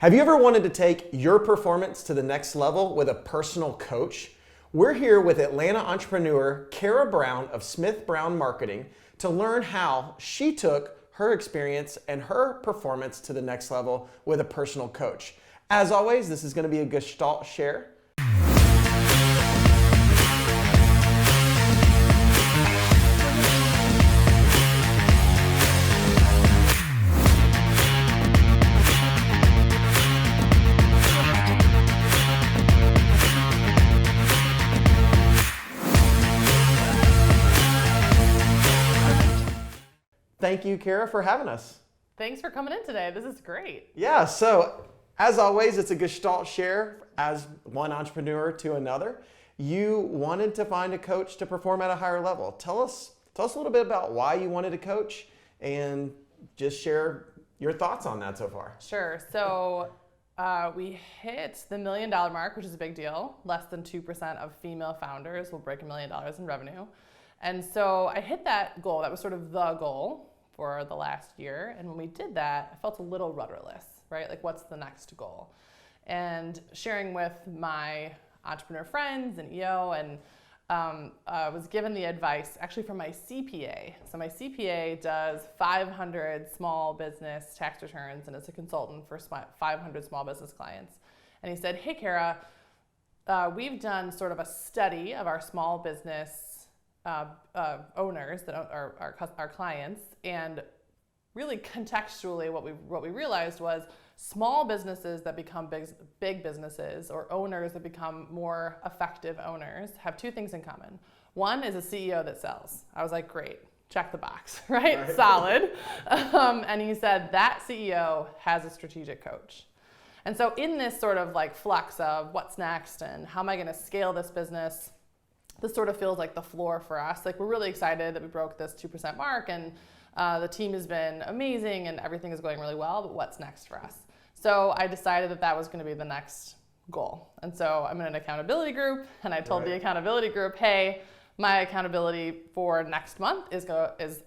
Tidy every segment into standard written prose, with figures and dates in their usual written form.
Have you ever wanted to take your performance to the next level with a personal coach? We're here with Atlanta entrepreneur Kara Brown of Smith Brown Marketing to learn how she took her experience and her performance to the next level with a personal coach. As always, this is going to be a Gestalt share. Thank you, Kara, for having us. Thanks for coming in today. This is great. Yeah, so as always, it's a Gestalt share as one entrepreneur to another. You wanted to find a coach to perform at a higher level. Tell us a little bit about why you wanted a coach and just share your thoughts on that so far. Sure. So we hit the $1 million mark, which is a big deal. Less than 2% of female founders will break $1 million in revenue. And so I hit that goal. That was sort of the goal for the last year. And when we did that, I felt a little rudderless, right? Like, what's the next goal? And sharing with my entrepreneur friends and EO, and was given the advice actually from my CPA. So my CPA does 500 small business tax returns and is a consultant for 500 small business clients. And he said, hey, Kara, we've done sort of a study of our small business owners that are our clients, and really contextually what we realized was small businesses that become big businesses, or owners that become more effective owners, have two things in common. One is a CEO that sells. I was like, great, check the box, right? Solid. And he said that CEO has a strategic coach. And so in this sort of like flux of what's next and how am I going to scale this business, this sort of feels like the floor for us. Like, we're really excited that we broke this 2% mark, and the team has been amazing and everything is going really well, but what's next for us? So I decided that was going to be the next goal. And so I'm in an accountability group, and I told the accountability group, hey, my accountability for next month is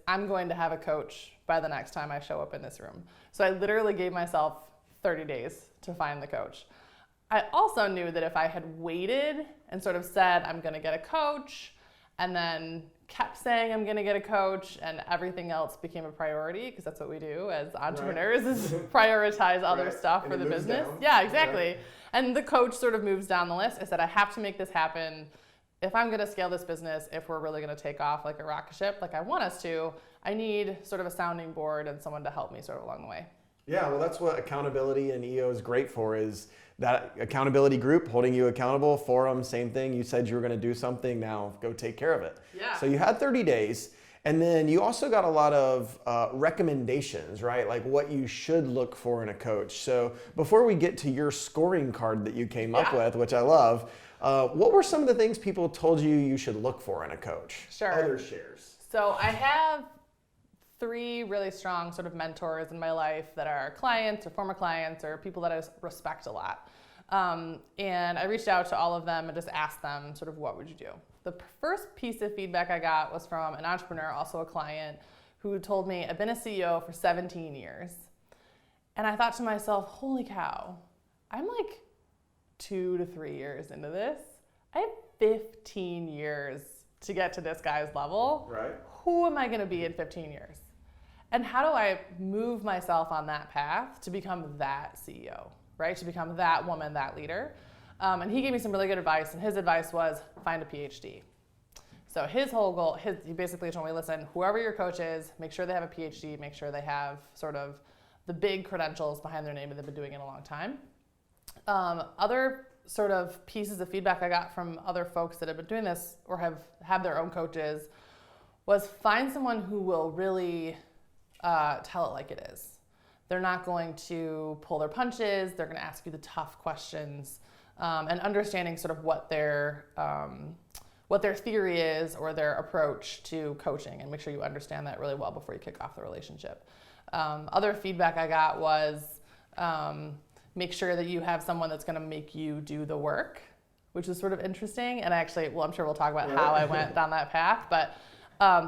I'm going to have a coach by the next time I show up in this room. So I literally gave myself 30 days to find the coach. I also knew that if I had waited and sort of said, I'm going to get a coach, and then kept saying I'm going to get a coach, and everything else became a priority, because that's what we do as entrepreneurs, is prioritize other stuff for the business. Down. Yeah, exactly. And the coach sort of moves down the list. I said, I have to make this happen. If I'm going to scale this business, if we're really going to take off like a rocket ship, like I want us to, I need sort of a sounding board and someone to help me sort of along the way. Yeah, well, that's what accountability and EO is great for, is that accountability group holding you accountable. Forum, same thing. You said you were going to do something, now go take care of it. Yeah. So you had 30 days, and then you also got a lot of recommendations, right? Like what you should look for in a coach. So before we get to your scoring card that you came up with, which I love, what were some of the things people told you should look for in a coach? Sure. Other shares. So I have 3 really strong sort of mentors in my life that are clients or former clients or people that I respect a lot. And I reached out to all of them and just asked them sort of, what would you do? The first piece of feedback I got was from an entrepreneur, also a client, who told me, I've been a CEO for 17 years. And I thought to myself, holy cow, I'm like 2 to 3 years into this. I have 15 years to get to this guy's level. Right. Who am I going to be in 15 years? And how do I move myself on that path to become that CEO, right? To become that woman, that leader. And he gave me some really good advice, and his advice was find a PhD. So his whole goal, he basically told me, listen, whoever your coach is, make sure they have a PhD, make sure they have sort of the big credentials behind their name and they've been doing it a long time. Other sort of pieces of feedback I got from other folks that have been doing this or have their own coaches was find someone who will really tell it like it is. They're not going to pull their punches. They're going to ask you the tough questions, and understanding sort of what their theory is or their approach to coaching, and make sure you understand that really well before you kick off the relationship. Other feedback I got was make sure that you have someone that's going to make you do the work, which is sort of interesting. And actually, well, I'm sure we'll talk about how I went down that path, but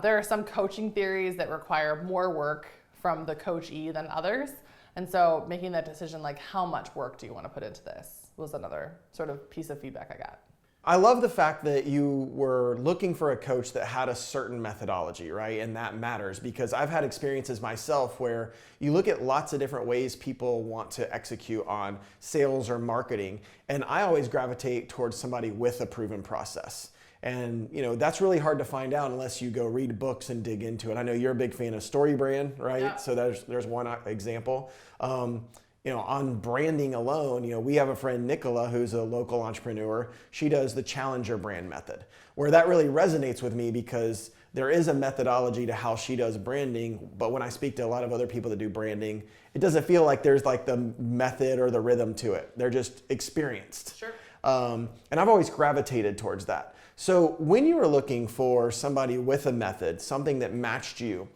there are some coaching theories that require more work from the coachee than others. And so making that decision, like how much work do you want to put into this, was another sort of piece of feedback I got. I love the fact that you were looking for a coach that had a certain methodology, right? And that matters, because I've had experiences myself where you look at lots of different ways people want to execute on sales or marketing, and I always gravitate towards somebody with a proven process. And that's really hard to find out unless you go read books and dig into it. I know you're a big fan of StoryBrand, right? Yeah. So there's one example. On branding alone, we have a friend, Nicola, who's a local entrepreneur. She does the Challenger brand method, where that really resonates with me because there is a methodology to how she does branding. But when I speak to a lot of other people that do branding, it doesn't feel like there's like the method or the rhythm to it. They're just experienced. Sure. And I've always gravitated towards that. So when you were looking for somebody with a method, something that matched you,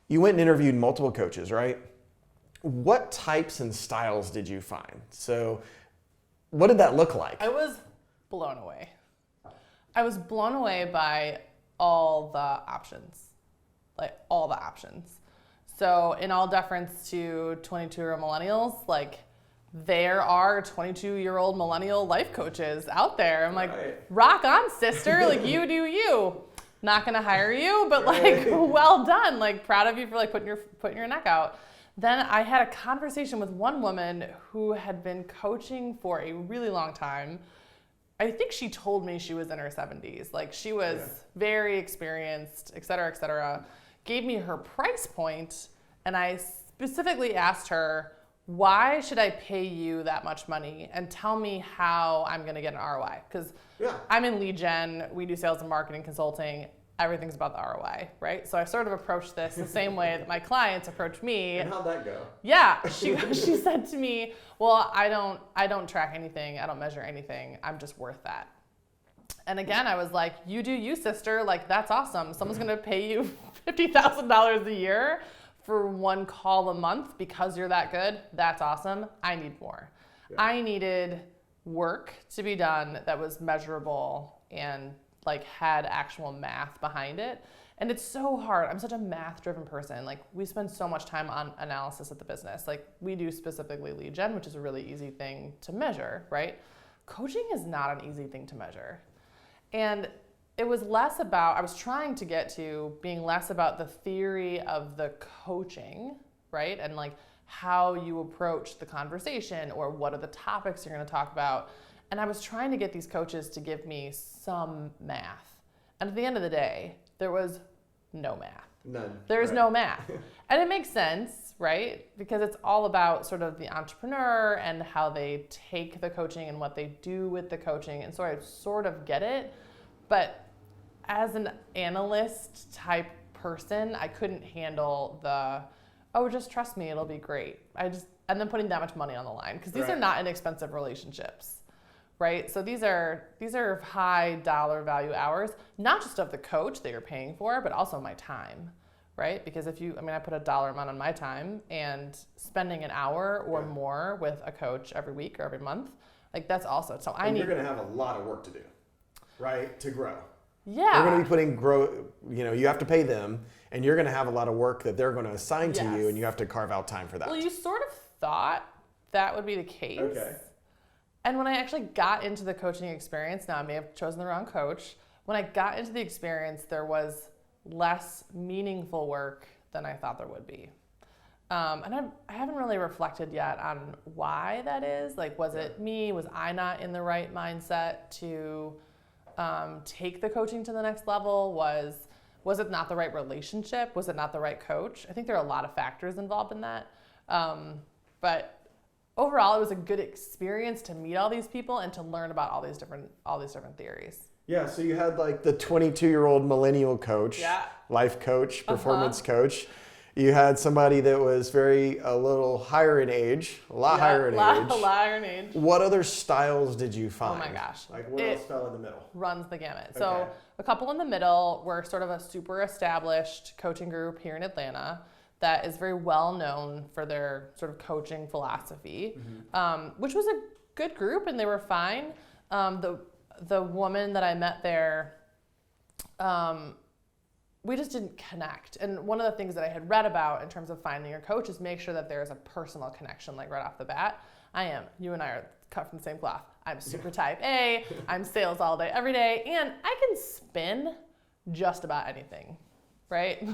you went and interviewed multiple coaches, right? What types and styles did you find? So what did that look like? I was blown away. I was blown away by all the options, like all the options. So in all deference to 22-year-old millennials, like there are 22-year-old millennial life coaches out there. I'm like, right. Rock on, sister. Like, you do you. Not gonna hire you, but like, well done. Like, proud of you for like putting your neck out. Then I had a conversation with one woman who had been coaching for a really long time. I think she told me she was in her 70s. Like, she was very experienced, et cetera, gave me her price point, and I specifically asked her, why should I pay you that much money, and tell me how I'm gonna get an ROI? Because I'm in lead gen, we do sales and marketing consulting, everything's about the ROI, right? So I sort of approached this the same way that my clients approach me. And how'd that go? Yeah, she said to me, well, I don't track anything, I don't measure anything, I'm just worth that. And again, I was like, you do you, sister, like that's awesome. Someone's gonna pay you $50,000 a year for one call a month because you're that good, that's awesome. I need more. Yeah. I needed work to be done that was measurable and like had actual math behind it. And it's so hard. I'm such a math-driven person. Like, we spend so much time on analysis at the business. Like, we do specifically lead gen, which is a really easy thing to measure, right? Coaching is not an easy thing to measure. And it was less about, I was trying to get to being less about the theory of the coaching, right? And like how you approach the conversation or what are the topics you're gonna talk about. And I was trying to get these coaches to give me some math. And at the end of the day, there was no math. None. There's no math. And it makes sense, right? Because it's all about sort of the entrepreneur and how they take the coaching and what they do with the coaching. And so I sort of get it. But as an analyst type person, I couldn't handle the, oh, just trust me, it'll be great. And then putting that much money on the line, because these are not inexpensive relationships. Right? So these are high dollar value hours, not just of the coach that you're paying for, but also my time, right? Because I put a dollar amount on my time, and spending an hour or more with a coach every week or every month, like that's also, so you're going to have a lot of work to do, right? To grow. Yeah. They're going to be you have to pay them, and you're going to have a lot of work that they're going to assign to you, and you have to carve out time for that. Well, you sort of thought that would be the case. Okay. And when I actually got into the coaching experience, now I may have chosen the wrong coach, when I got into the experience, there was less meaningful work than I thought there would be. And I haven't really reflected yet on why that is. Like, was it me? Was I not in the right mindset to take the coaching to the next level? Was it not the right relationship? Was it not the right coach? I think there are a lot of factors involved in that. But overall, it was a good experience to meet all these people and to learn about all these different theories. Yeah, so you had like the 22-year-old millennial coach, life coach, performance coach. You had somebody that was a little higher in age, a lot higher in age. What other styles did you find? Oh my gosh. Like what else fell in the middle? Runs the gamut. Okay. So a couple in the middle were sort of a super established coaching group here in Atlanta that is very well known for their sort of coaching philosophy, which was a good group, and they were fine. The woman that I met there we just didn't connect. And one of the things that I had read about in terms of finding your coach is make sure that there's a personal connection, like right off the bat. You and I are cut from the same cloth. I'm super type A, I'm sales all day, every day, and I can spin just about anything, right?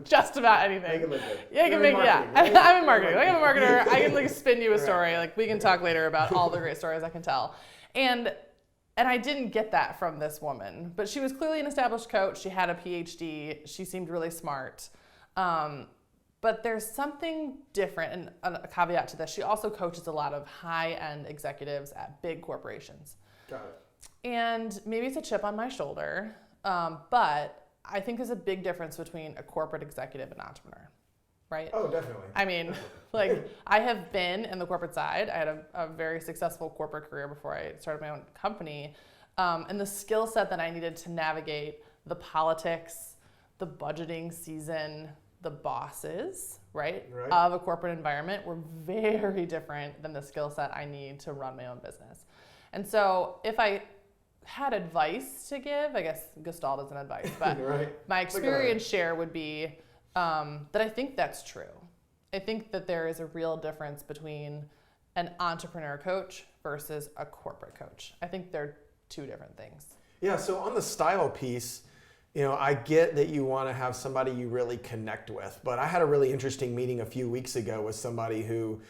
Just about anything. Make it look good. Yeah, I can make, right? I'm in marketing. Like, I'm a marketer. I can spin you a story. Like, we can talk later about all the great stories I can tell. And I didn't get that from this woman, but she was clearly an established coach. She had a PhD. She seemed really smart. But there's something different, and a caveat to this. She also coaches a lot of high-end executives at big corporations. Got it. And maybe it's a chip on my shoulder, but I think there's a big difference between a corporate executive and entrepreneur, right? Oh, definitely. I mean, like, I have been in the corporate side. I had a very successful corporate career before I started my own company. And the skill set that I needed to navigate the politics, the budgeting season, the bosses, right, of a corporate environment were very different than the skill set I need to run my own business. And so if I had advice to give, I guess Gestalt isn't advice, but my experience share would be that I think that's true. I think that there is a real difference between an entrepreneur coach versus a corporate coach. I think they're two different things. Yeah, so on the style piece, I get that you want to have somebody you really connect with, but I had a really interesting meeting a few weeks ago with somebody who,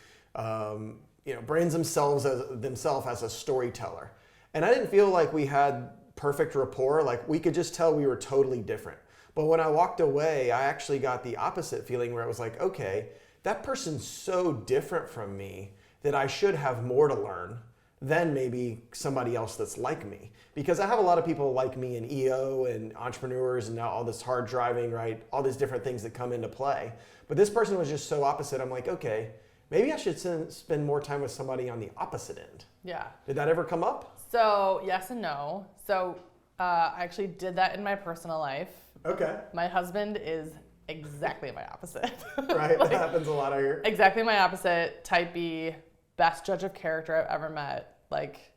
brands themselves as a storyteller. And I didn't feel like we had perfect rapport. Like, we could just tell we were totally different. But when I walked away, I actually got the opposite feeling where it was like, okay, that person's so different from me that I should have more to learn than maybe somebody else that's like me. Because I have a lot of people like me in EO and entrepreneurs and now all this hard driving, right? All these different things that come into play. But this person was just so opposite. I'm like, okay, maybe I should spend more time with somebody on the opposite end. Yeah. Did that ever come up? So yes and no. So I actually did that in my personal life. Okay. My husband is exactly my opposite. Right, that happens a lot out here. Exactly my opposite, type B, best judge of character I've ever met, like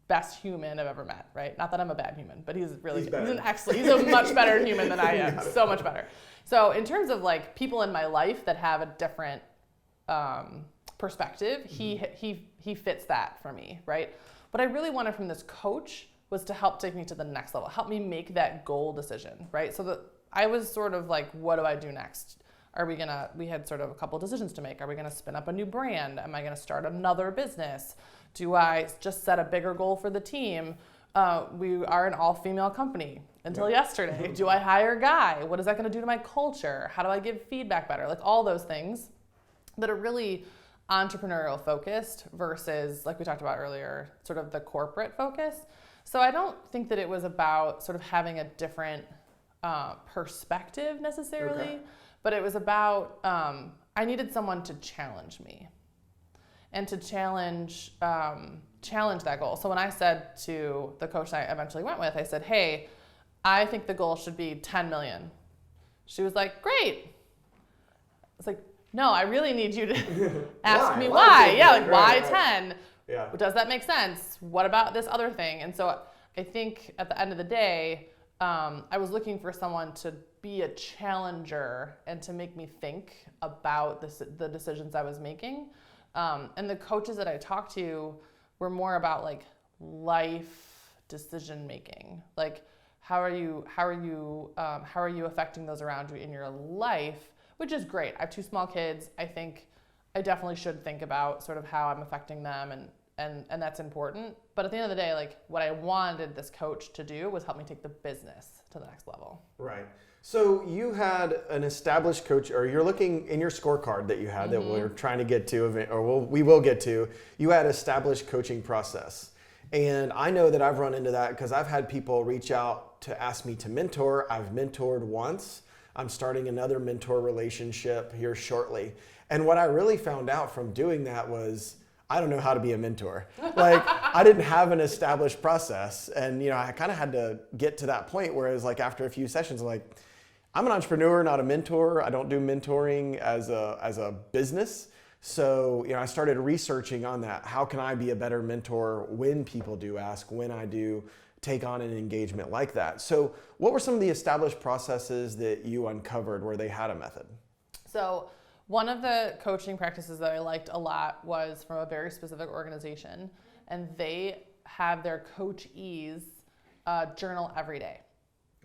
best human I've ever met, right? Not that I'm a bad human, but he's a much better human than I am, so much better. So in terms of like people in my life that have a different perspective, he fits that for me, right? What I really wanted from this coach was to help take me to the next level, help me make that goal decision, right? So that I was sort of like, what do I do next? We had sort of a couple decisions to make. Are we gonna spin up a new brand? Am I gonna start another business? Do I just set a bigger goal for the team? We are an all-female company until yesterday. Do I hire a guy? What is that gonna do to my culture? How do I give feedback better? Like all those things that are really entrepreneurial focused versus, like we talked about earlier, sort of the corporate focus. So I don't think that it was about sort of having a different perspective necessarily, but it was about, I needed someone to challenge me and to challenge that goal. So when I said to the coach I eventually went with, I said, hey, I think the goal should be 10 million. She was like, great. It's like, no, I really need you to ask me why. Yeah, like why 10? Yeah. Does that make sense? What about this other thing? And so I think at the end of the day, I was looking for someone to be a challenger and to make me think about the decisions I was making. And the coaches that I talked to were more about like life decision making. Like how are you affecting those around you in your life? Which is great. I have 2 small kids. I think I definitely should think about sort of how I'm affecting them and that's important. But at the end of the day, like what I wanted this coach to do was help me take the business to the next level. Right. So you had an established coach, or you're looking in your scorecard that you had that we're trying to get to, or we will get to, you had established coaching process. And I know that I've run into that because I've had people reach out to ask me to mentor. I've mentored once. I'm starting another mentor relationship here shortly. And what I really found out from doing that was I don't know how to be a mentor. Like I didn't have an established process. And I kind of had to get to that point where it was like after a few sessions, I'm like, I'm an entrepreneur, not a mentor. I don't do mentoring as a business. So, I started researching on that. How can I be a better mentor when people do ask, when I do take on an engagement like that. So what were some of the established processes that you uncovered where they had a method? So one of the coaching practices that I liked a lot was from a very specific organization, and they have their coachees journal every day.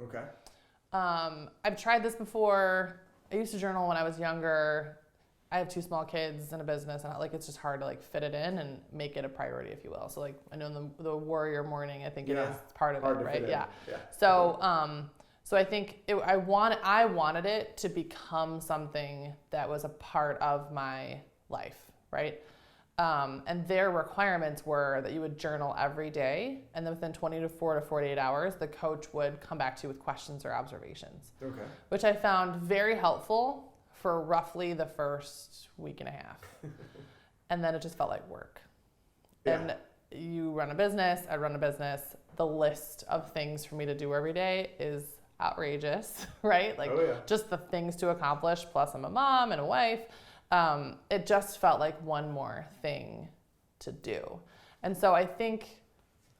Okay. I've tried this before. I used to journal when I was younger. I have 2 small kids and a business, and it's just hard to fit it in and make it a priority, if you will. So I know the warrior morning, I think it is part of it, right? Yeah. So so I think I wanted it to become something that was a part of my life, right? And their requirements were that you would journal every day, and then within 24 to 48 hours, the coach would come back to you with questions or observations. Okay. Which I found very helpful for roughly the first week and a half. And then it just felt like work. Yeah. And you run a business, I run a business. The list of things for me to do every day is outrageous, right? Just the things to accomplish, plus I'm a mom and a wife. It just felt like one more thing to do. And so I think,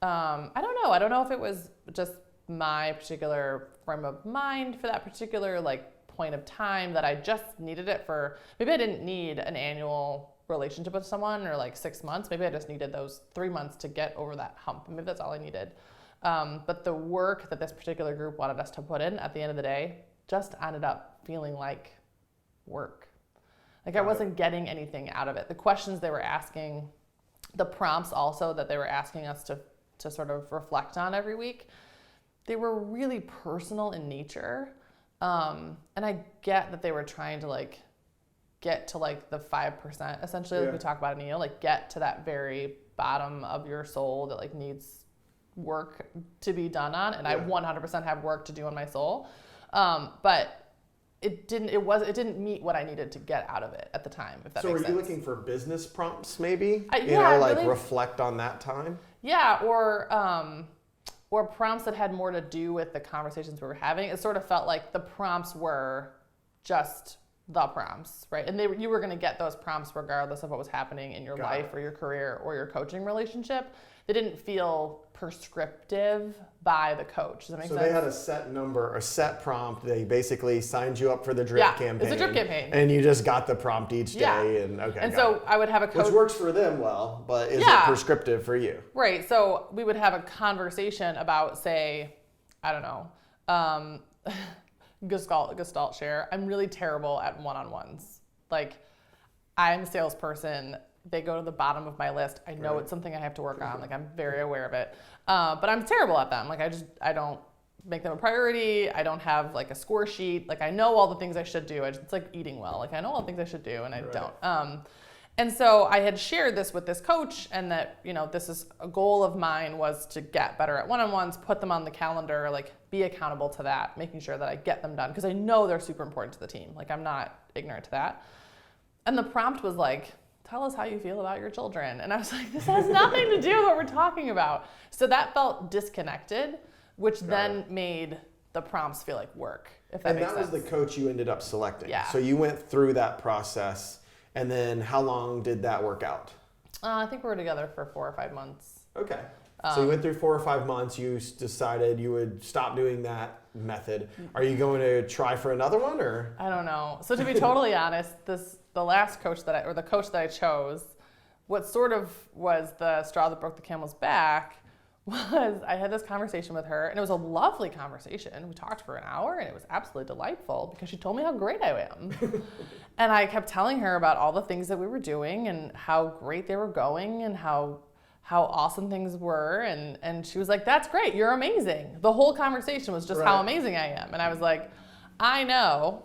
I don't know if it was just my particular frame of mind for that particular point of time that I just needed it for. Maybe I didn't need an annual relationship with someone or 6 months. Maybe I just needed those 3 months to get over that hump. Maybe that's all I needed. But the work that this particular group wanted us to put in at the end of the day just ended up feeling like work. I wasn't getting anything out of it. The questions they were asking, the prompts also that they were asking us to sort of reflect on every week, they were really personal in nature. And I get that they were trying to get to the 5%, essentially, we talk about in EO, get to that very bottom of your soul that needs work to be done on. And I 100% have work to do on my soul. But it didn't meet what I needed to get out of it at the time, if that makes sense. So are you looking for business prompts maybe? Really, reflect on that time? Yeah, or prompts that had more to do with the conversations we were having. It sort of felt like the prompts were just the prompts, right? And you were going to get those prompts regardless of what was happening in your life or your career or your coaching relationship. They didn't feel prescriptive by the coach. Does that make sense? So they had a set number, a set prompt. They basically signed you up for the drip campaign. It's a drip campaign. And you just got the prompt each day. And so I would have a coach. Which works for them well, but is it prescriptive for you? Right. So we would have a conversation about, say, I don't know, Gestalt share. I'm really terrible at one-on-ones. I'm a salesperson. They go to the bottom of my list. I know it's something I have to work on. I'm very aware of it. But I'm terrible at them. I don't make them a priority. I don't have a score sheet. I know all the things I should do. It's like eating well. I know all the things I should do and I don't. And so I had shared this with this coach, and that, this is a goal of mine, was to get better at one-on-ones, put them on the calendar, be accountable to that, making sure that I get them done, because I know they're super important to the team. I'm not ignorant to that. And the prompt was tell us how you feel about your children. And I was like, this has nothing to do with what we're talking about. So that felt disconnected, which then made the prompts feel like work, if that makes sense. And that was the coach you ended up selecting. Yeah. So you went through that process, and then how long did that work out? I think we were together for 4 or 5 months. Okay. So you went through 4 or 5 months. You decided you would stop doing that method. Are you going to try for another one, or? I don't know. So to be totally honest, the last coach the coach that I chose, what sort of was the straw that broke the camel's back was I had this conversation with her, and it was a lovely conversation. We talked for an hour, and it was absolutely delightful because she told me how great I am. And I kept telling her about all the things that we were doing and how great they were going and how awesome things were. And she was like, that's great. You're amazing. The whole conversation was just how amazing I am. And I was like, I know.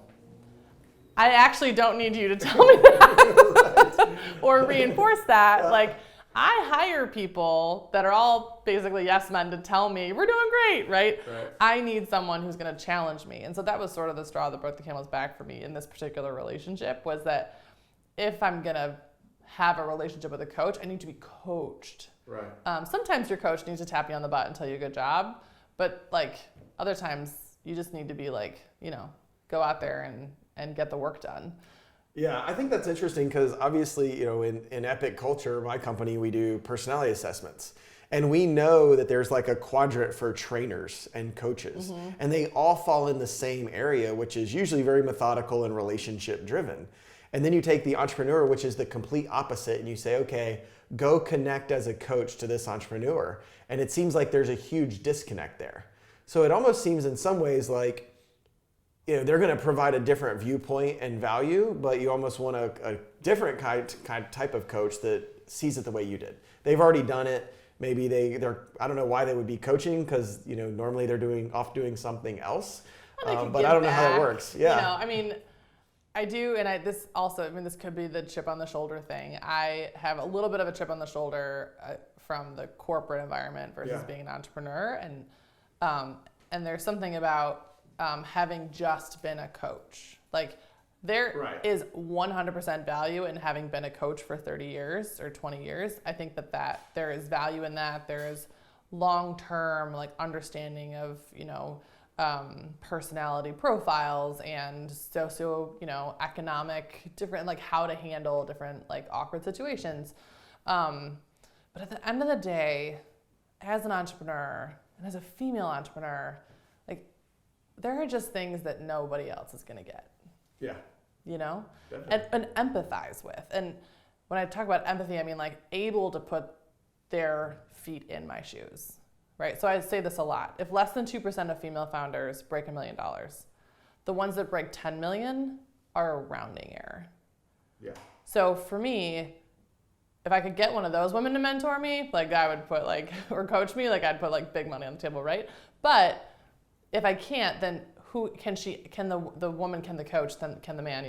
I actually don't need you to tell me that or reinforce that. I hire people that are all basically yes men to tell me we're doing great, right? I need someone who's going to challenge me. And so that was sort of the straw that broke the camel's back for me in this particular relationship, was that if I'm going to have a relationship with a coach, I need to be coached. Sometimes your coach needs to tap you on the butt and tell you a good job, but other times you just need to be go out there and get the work done. Yeah, I think that's interesting because obviously, in Epic culture, my company, we do personality assessments. And we know that there's like a quadrant for trainers and coaches, and they all fall in the same area, which is usually very methodical and relationship driven. And then you take the entrepreneur, which is the complete opposite, and you say, okay, go connect as a coach to this entrepreneur. And it seems like there's a huge disconnect there. So it almost seems in some ways like, you know, they're going to provide a different viewpoint and value, but you almost want a different type of coach that sees it the way you did. They've already done it. Maybe they're I don't know why they would be coaching, because, you know, normally they're doing something else. But I don't know how that works. Yeah. You know, I mean, I do, and this could be the chip on the shoulder thing. I have a little bit of a chip on the shoulder from the corporate environment versus being an entrepreneur, and there's something about having just been a coach. Like, there is 100% value in having been a coach for 30 years or 20 years. I think that there is value in that. There is long-term like understanding of, you know, personality profiles and economic different, like how to handle different like awkward situations. But at the end of the day, as an entrepreneur and as a female entrepreneur, like there are just things that nobody else is going to get. Yeah. You know, and empathize with. And when I talk about empathy, I mean like able to put their feet in my shoes, right? So I say this a lot. If less than 2% of female founders break $1 million, the ones that break 10 million are a rounding error. Yeah. So for me, if I could get one of those women to mentor me, like I would put like, or coach me, like I'd put like big money on the table, right? But if I can't, then who can the woman, can the coach, then can the man,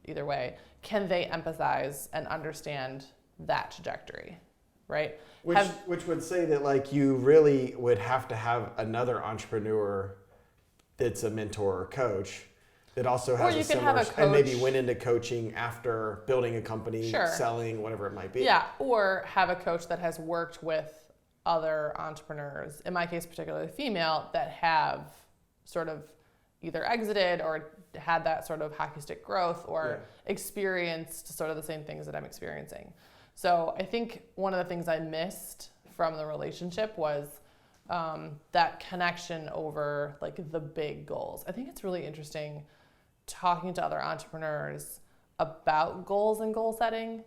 either way, can they empathize and understand that trajectory, right? Which would say that like you really would have to have another entrepreneur that's a mentor or coach that also has a similar, and maybe went into coaching after building a company, selling, whatever it might be. Yeah, or have a coach that has worked with other entrepreneurs, in my case particularly female, that have sort of either exited or had that sort of hockey stick growth or experienced sort of the same things that I'm experiencing. So I think one of the things I missed from the relationship was that connection over like the big goals. I think it's really interesting talking to other entrepreneurs about goals and goal setting.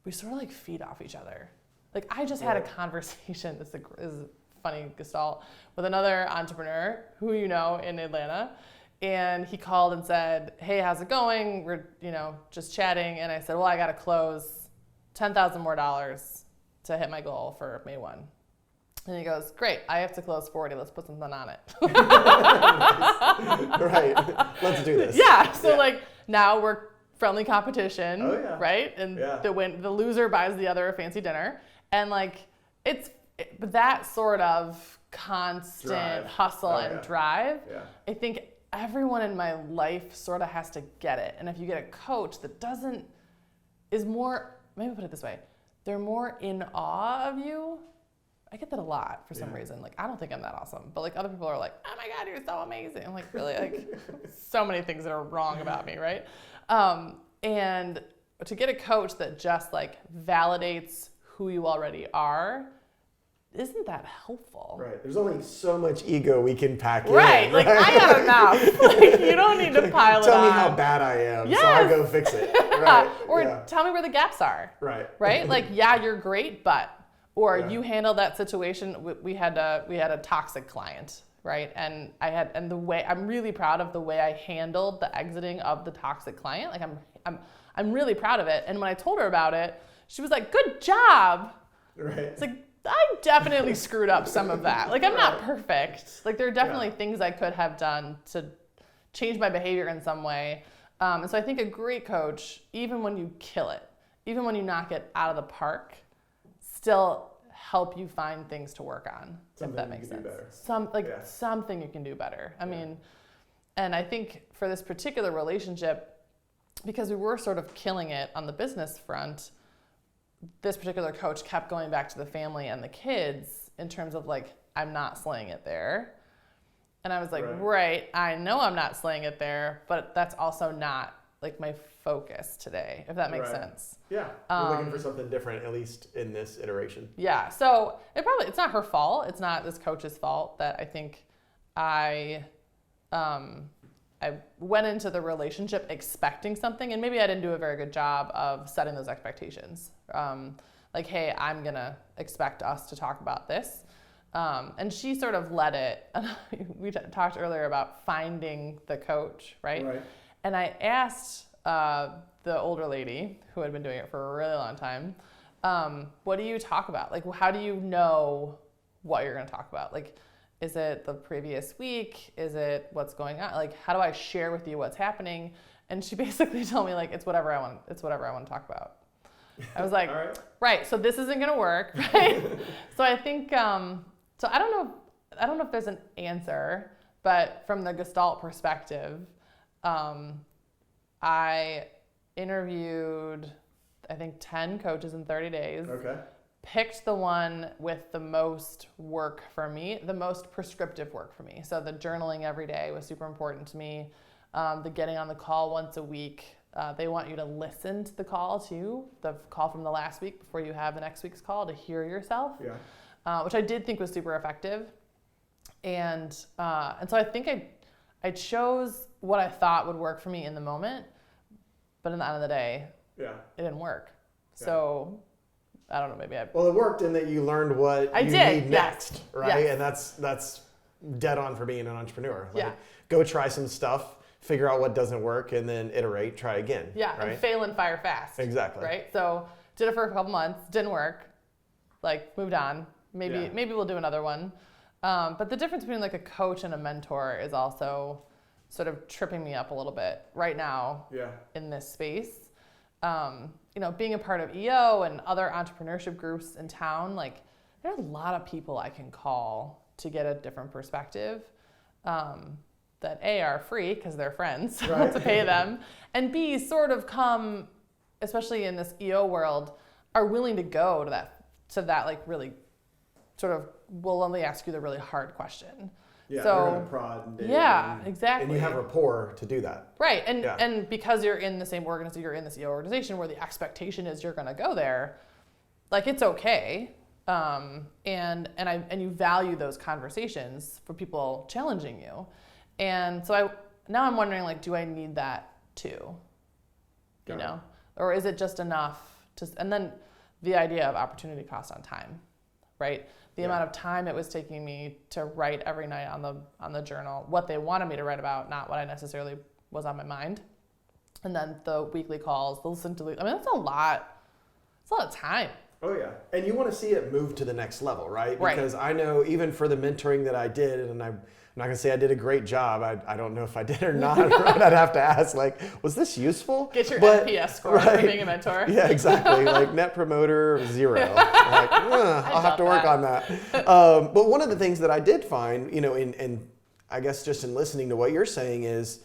We sort of like feed off each other. Like I just had a conversation, this is funny gestalt, with another entrepreneur who you know in Atlanta, and he called and said, hey, how's it going? We're just chatting, and I said, well, I got to close $10,000 more to hit my goal for May 1. And he goes, great, I have to close 40, let's put something on it. Right, let's do this. Yeah, so like now we're friendly competition, right? And the loser buys the other a fancy dinner, and like that sort of constant hustle and drive, I think everyone in my life sort of has to get it. And if you get a coach that is more, maybe put it this way, they're more in awe of you. I get that a lot for some reason. Like, I don't think I'm that awesome, but like other people are like, oh my God, you're so amazing. I'm like, really? Like so many things that are wrong about me, right? And to get a coach that just like validates who you already are, isn't that helpful? Right. There's only so much ego we can pack in. Right. Like I got enough. Like you don't need to pile it on. Tell me how bad I am, so I go fix it. Right. Or tell me where the gaps are. Right. Right. Like you're great, but you handle that situation. We had a toxic client, right? And I'm really proud of the way I handled the exiting of the toxic client. Like I'm really proud of it. And when I told her about it, she was like, "Good job." Right. It's like, I definitely screwed up some of that. Like, I'm not perfect. Like, there are definitely things I could have done to change my behavior in some way. And so I think a great coach, even when you kill it, even when you knock it out of the park, still help you find things to work on, if that makes sense. Something you can do better. I mean, and I think for this particular relationship, because we were sort of killing it on the business front, this particular coach kept going back to the family and the kids in terms of like, I'm not slaying it there. And I was like, right, I know I'm not slaying it there, but that's also not like my focus today, if that makes sense. Yeah, you're looking for something different, at least in this iteration. Yeah, so it's not her fault. It's not this coach's fault that I think I went into the relationship expecting something, and maybe I didn't do a very good job of setting those expectations. Like, hey, I'm gonna expect us to talk about this. And she sort of led it. We talked earlier about finding the coach, right? And I asked the older lady who had been doing it for a really long time, what do you talk about? Like, how do you know what you're going to talk about? Like, is it the previous week? Is it what's going on? Like, how do I share with you what's happening? And she basically told me, like, it's whatever I want to talk about. I was like, right, so this isn't going to work, right? So I think, so I don't know if there's an answer, but from the Gestalt perspective, I interviewed, I think, 10 coaches in 30 days. Picked the one with the most work for me, the most prescriptive work for me. So the journaling every day was super important to me. The getting on the call once a week. They want you to listen to the call too, the call from the last week before you have the next week's call, to hear yourself, which I did think was super effective. And so I think I chose what I thought would work for me in the moment, but in the end of the day, it didn't work. So I don't know, maybe Well, it worked in that you learned what you need next, right? And that's dead on for being an entrepreneur. Like, go try some stuff, figure out what doesn't work, and then iterate, try again. Yeah, right? And fail and fire fast. Exactly. Right? So did it for a couple months, didn't work, like moved on. Maybe we'll do another one. But the difference between like a coach and a mentor is also sort of tripping me up a little bit right now in this space. Being a part of EO and other entrepreneurship groups in town, like there are a lot of people I can call to get a different perspective that A, are free because they're friends, so I don't have to pay them, and B, sort of come, especially in this EO world, are willing to go to that like really sort of will only ask you the really hard question. Yeah, so, you're going to prod and dig. Exactly. And you have rapport to do that. Right, and because you're in the same organization, you're in this EO organization where the expectation is you're going to go there, like it's okay, and you value those conversations for people challenging you, and so now I'm wondering, like, do I need that too? You know, or is it just enough and then the idea of opportunity cost on time, right? The amount of time it was taking me to write every night on the journal, what they wanted me to write about, not what I necessarily was on my mind. And then the weekly calls, the listen to, that's a lot of time. Oh yeah. And you want to see it move to the next level, right? Because I know even for the mentoring that I did, and I'm not going to say I did a great job. I don't know if I did or not. Right? I'd have to ask, like, was this useful? Get your NPS score for being a mentor. Yeah, exactly. Like net promoter 0. Like, I'll have to work on that. But one of the things that I did find, in I guess just in listening to what you're saying is,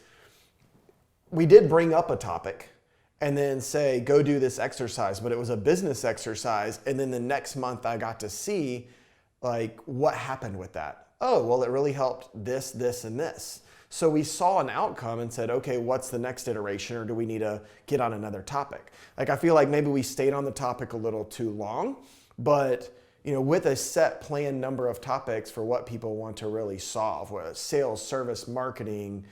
we did bring up a topic and then say, go do this exercise, but it was a business exercise. And then the next month I got to see, like, what happened with that. Oh, well, it really helped this, this, and this. So we saw an outcome and said, okay, what's the next iteration, or do we need to get on another topic? Like, I feel like maybe we stayed on the topic a little too long, but with a set planned number of topics for what people want to really solve, whether it's sales, service, marketing,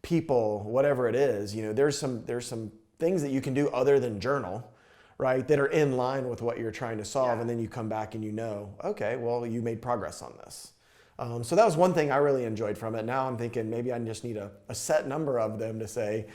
people, whatever it is, there's some things that you can do other than journal, right, that are in line with what you're trying to solve, and then you come back and okay, well, you made progress on this. So that was one thing I really enjoyed from it. Now I'm thinking maybe I just need a set number of them to say,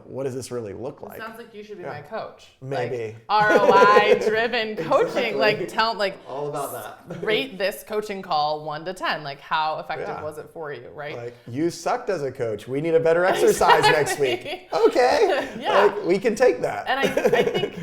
what does this really look like? It sounds like you should be my coach. Maybe. Like, ROI-driven coaching. Exactly. Like, all about that. Rate this coaching call 1 to 10. Like, how effective was it for you, right? Like, you sucked as a coach. We need a better exercise next week. Okay. Like, we can take that. And I think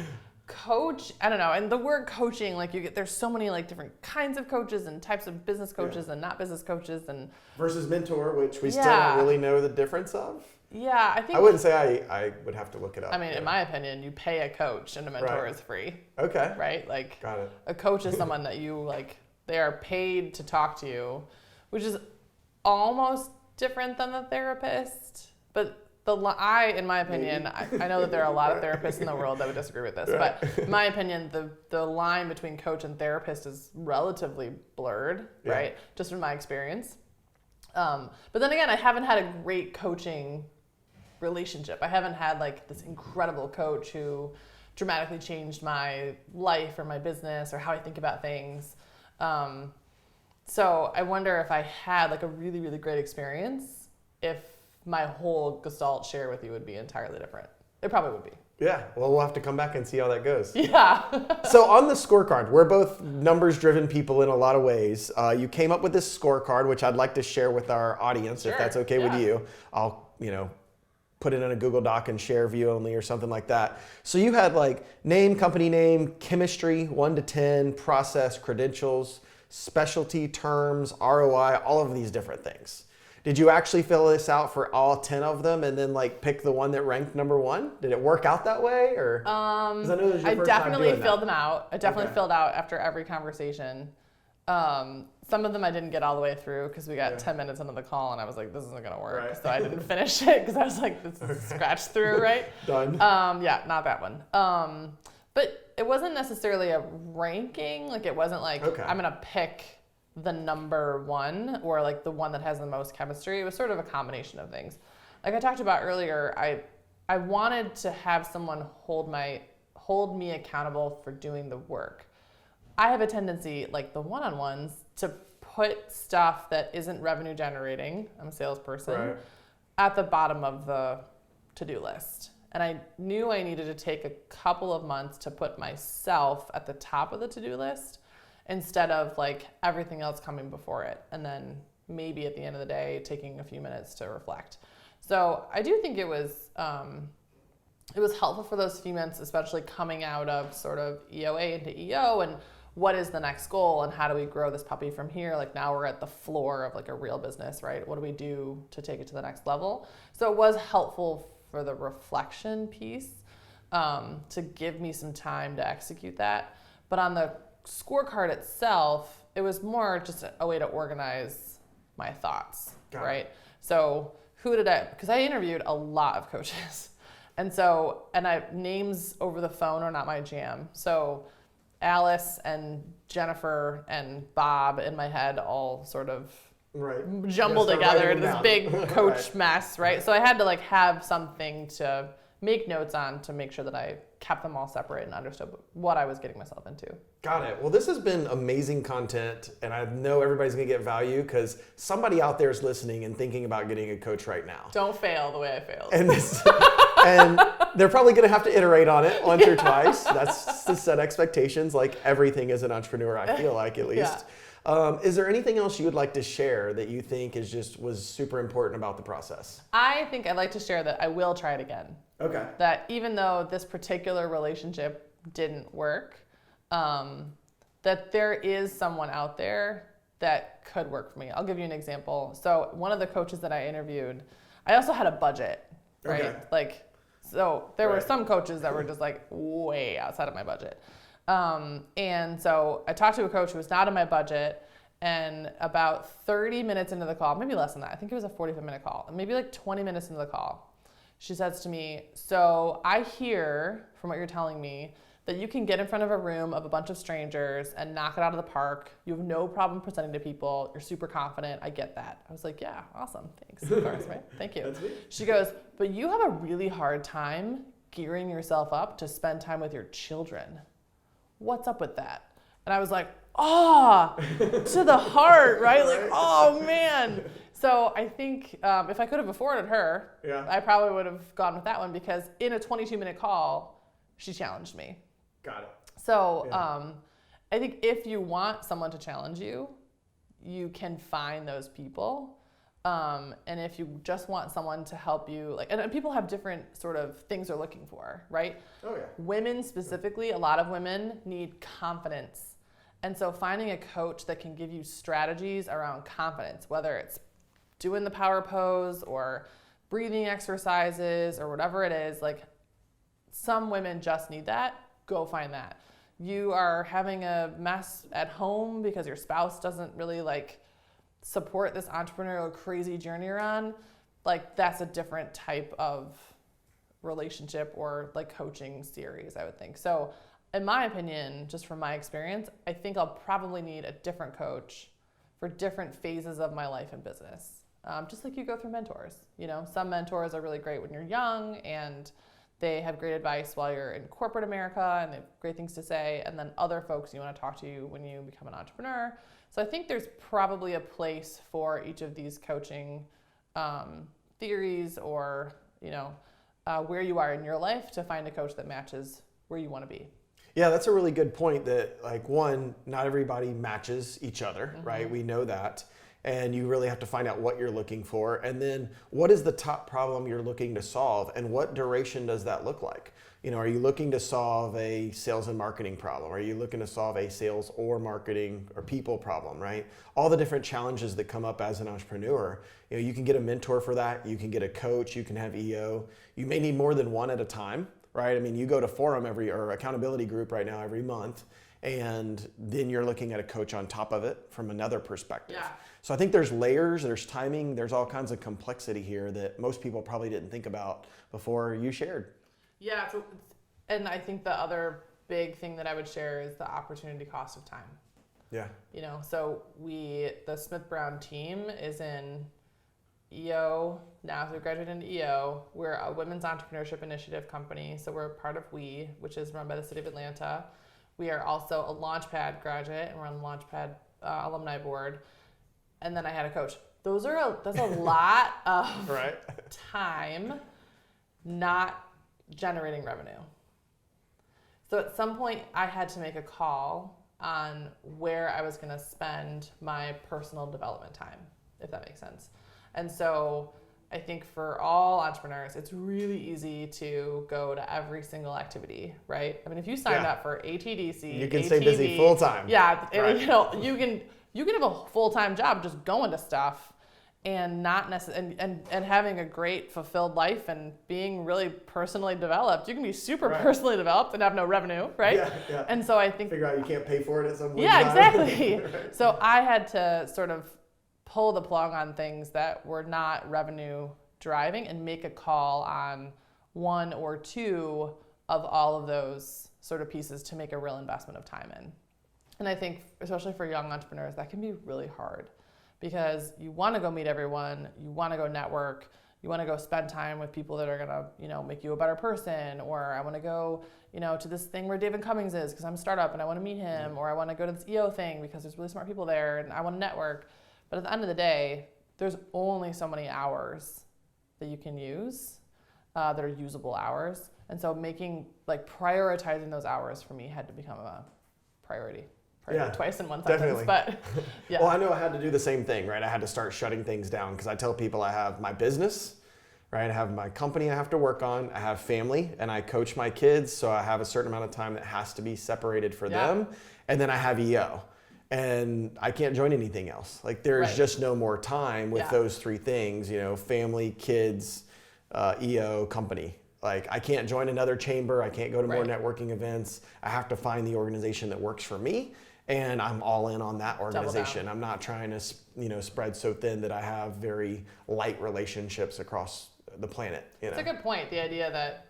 coach, I don't know, and the word coaching, like, there's so many like different kinds of coaches and types of business coaches and not business coaches, and versus mentor, which we still don't really know the difference of. Yeah, I wouldn't say I would have to look it up. I mean, in my opinion, you pay a coach and a mentor is free. Okay. Right? Like, got it. A coach is someone that you, like, they are paid to talk to you, which is almost different than the therapist, but in my opinion, I know that there are a lot of therapists in the world that would disagree with this, right. but in my opinion, the line between coach and therapist is relatively blurred, right? Just from my experience. But then again, I haven't had a great coaching relationship. I haven't had like this incredible coach who dramatically changed my life or my business or how I think about things. So I wonder if I had like a really, really great experience, if my whole Gestalt share with you would be entirely different. It probably would be. Yeah, well, we'll have to come back and see how that goes. Yeah. So on the scorecard, we're both numbers-driven people in a lot of ways. You came up with this scorecard, which I'd like to share with our audience, if that's okay with you. I'll, put it in a Google Doc and share view only or something like that. So you had like name, company name, chemistry, 1 to 10, process, credentials, specialty, terms, ROI, all of these different things. Did you actually fill this out for all 10 of them and then like pick the one that ranked number 1? Did it work out that way, or? 'Cause I know this is your first time definitely doing filled that. them out. I definitely filled out after every conversation. Some of them I didn't get all the way through because we got 10 minutes into the call and I was like, this isn't gonna work. Right. So I didn't finish it because I was like, this is scratched through, right? Done. Yeah, not that one. But it wasn't necessarily a ranking. Like it wasn't like, I'm gonna pick the number 1 or like the one that has the most chemistry. It was sort of a combination of things. Like I talked about earlier, I wanted to have someone hold me accountable for doing the work. I have a tendency, like the one-on-ones, to put stuff that isn't revenue generating, I'm a salesperson, at the bottom of the to-do list. And I knew I needed to take a couple of months to put myself at the top of the to-do list instead of like everything else coming before it. And then maybe at the end of the day, taking a few minutes to reflect. So I do think it was helpful for those few months, especially coming out of sort of EOA into EO and what is the next goal and how do we grow this puppy from here? Like now we're at the floor of like a real business, right? What do we do to take it to the next level? So it was helpful for the reflection piece to give me some time to execute that. But on the scorecard itself, it was more just a way to organize my thoughts, right? So because I interviewed a lot of coaches. And names over the phone are not my jam. So Alice and Jennifer and Bob in my head all sort of jumbled together into this big coach mess, right? So I had to like have something to make notes on to make sure that I kept them all separate and understood what I was getting myself into. Got it. Well, this has been amazing content, and I know everybody's going to get value because somebody out there is listening and thinking about getting a coach right now. Don't fail the way I failed. And they're probably going to have to iterate on it once or twice. That's to set expectations, like everything as an entrepreneur, I feel like, at least. Is there anything else you would like to share that you think was super important about the process? I think I'd like to share that I will try it again. Okay. That even though this particular relationship didn't work, that there is someone out there that could work for me. I'll give you an example. So one of the coaches that I interviewed, I also had a budget, right? So there were some coaches that were just like way outside of my budget. And so I talked to a coach who was not in my budget, and about 30 minutes into the call, maybe less than that, I think it was a 45-minute call, maybe like 20 minutes into the call, she says to me, so I hear from what you're telling me that you can get in front of a room of a bunch of strangers and knock it out of the park. You have no problem presenting to people. You're super confident. I get that. I was like, yeah, awesome. Thanks. Of course, right? Thank you. She goes, but you have a really hard time gearing yourself up to spend time with your children. What's up with that? And I was like, to the heart, right? Like, oh man. So I think if I could have afforded her, I probably would have gone with that one because in a 22-minute call, she challenged me. Got it. So I think if you want someone to challenge you, you can find those people. And if you just want someone to help you, and people have different sort of things they're looking for, right? Oh yeah. Women specifically, a lot of women need confidence. And so finding a coach that can give you strategies around confidence, whether it's doing the power pose or breathing exercises or whatever it is, like some women just need that, go find that. You are having a mess at home because your spouse doesn't really support this entrepreneurial crazy journey you're on, like that's a different type of relationship or like coaching series, I would think. So in my opinion, just from my experience, I think I'll probably need a different coach for different phases of my life and business. Just like you go through mentors. You know, some mentors are really great when you're young and they have great advice while you're in corporate America and they have great things to say. And then other folks you want to talk to when you become an entrepreneur. So I think there's probably a place for each of these coaching theories or, you know, where you are in your life to find a coach that matches where you want to be. Yeah, that's a really good point that, like, one, not everybody matches each other, right? We know that. And you really have to find out what you're looking for. And then what is the top problem you're looking to solve and what duration does that look like? You know, are you looking to solve a sales and marketing problem? Are you looking to solve a sales or marketing or people problem, right? All the different challenges that come up as an entrepreneur. You know, you can get a mentor for that. You can get a coach. You can have EO. You may need more than one at a time, right? I mean, you go to forum or accountability group right now every month, and then you're looking at a coach on top of it from another perspective. Yeah. So I think there's layers, there's timing, there's all kinds of complexity here that most people probably didn't think about before you shared. Yeah, and I think the other big thing that I would share is the opportunity cost of time. Yeah. You know, so the Smith Brown team is in EO now, so we graduated into EO. We're a women's entrepreneurship initiative company, so we're part of WE, which is run by the city of Atlanta. We are also a Launchpad graduate, and we're on the Launchpad alumni board. And then I had a coach. That's a lot of right. time not generating revenue. So at some point, I had to make a call on where I was going to spend my personal development time, if that makes sense. And so I think for all entrepreneurs, it's really easy to go to every single activity, right? I mean, if you signed up for ATDC, you can ATV, stay busy full time. Yeah, right. You know, you can have a full-time job just going to stuff and not necessarily and having a great fulfilled life and being really personally developed. You can be super personally developed and have no revenue, right? Yeah. And so I think figure out you can't pay for it at some point. Yeah, exactly. Right. So I had to sort of pull the plug on things that were not revenue driving and make a call on one or two of all of those sort of pieces to make a real investment of time in. And I think, especially for young entrepreneurs, that can be really hard because you want to go meet everyone, you want to go network, you want to go spend time with people that are going to, you know, make you a better person, or I want to go, you know, to this thing where David Cummings is because I'm a startup and I want to meet him, or I want to go to this EO thing because there's really smart people there and I want to network. But at the end of the day, there's only so many hours that you can use that are usable hours. And so prioritizing those hours for me had to become a priority. Twice in one sentence, definitely. But yeah. Well, I know I had to do the same thing, right? I had to start shutting things down because I tell people I have my business, right? I have my company I have to work on. I have family and I coach my kids. So I have a certain amount of time that has to be separated for them. And then I have EO. And I can't join anything else. Like there's just no more time with those three things, you know, family, kids, EO, company. Like I can't join another chamber. I can't go to more networking events. I have to find the organization that works for me. And I'm all in on that organization. I'm not trying to, you know, spread so thin that I have very light relationships across the planet. You know? It's a good point. The idea that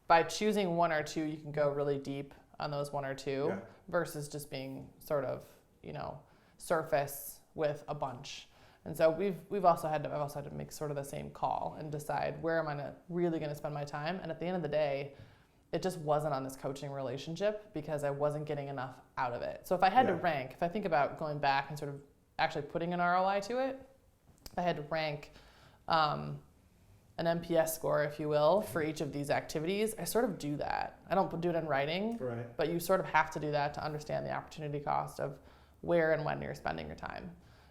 by choosing one or two, you can go really deep on those one or two versus just being sort of, you know, surface with a bunch. And so I've also had to make sort of the same call and decide where am I really going to spend my time. And at the end of the day, it just wasn't on this coaching relationship because I wasn't getting enough out of it. So if I had to rank, if I think about going back and sort of actually putting an ROI to it, if I had to rank an NPS score, if you will, for each of these activities, I sort of do that. I don't do it in writing, but you sort of have to do that to understand the opportunity cost of where and when you're spending your time.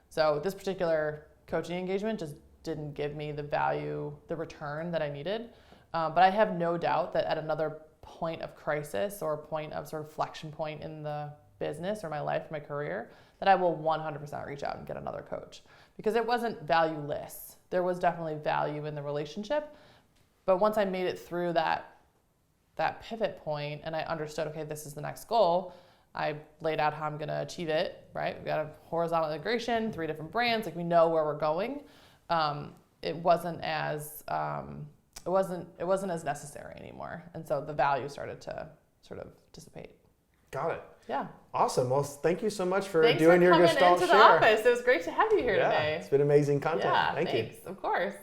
So this particular coaching engagement just didn't give me the value, the return that I needed. But I have no doubt that at another point of crisis or a point of sort of flexion point in the business or my life, my career, that I will 100% reach out and get another coach. Because it wasn't valueless. There was definitely value in the relationship. But once I made it through that pivot point and I understood, okay, this is the next goal, I laid out how I'm going to achieve it, right? We've got a horizontal integration, 3 different brands, like we know where we're going. it wasn't as it wasn't as necessary anymore, and so the value started to sort of dissipate. Got it. Yeah. Awesome. Well, thank you so much for Thanks doing for your coming Gestalt into share. The office. It was great to have you here today. It's been amazing content. Yeah, thank you. Of course.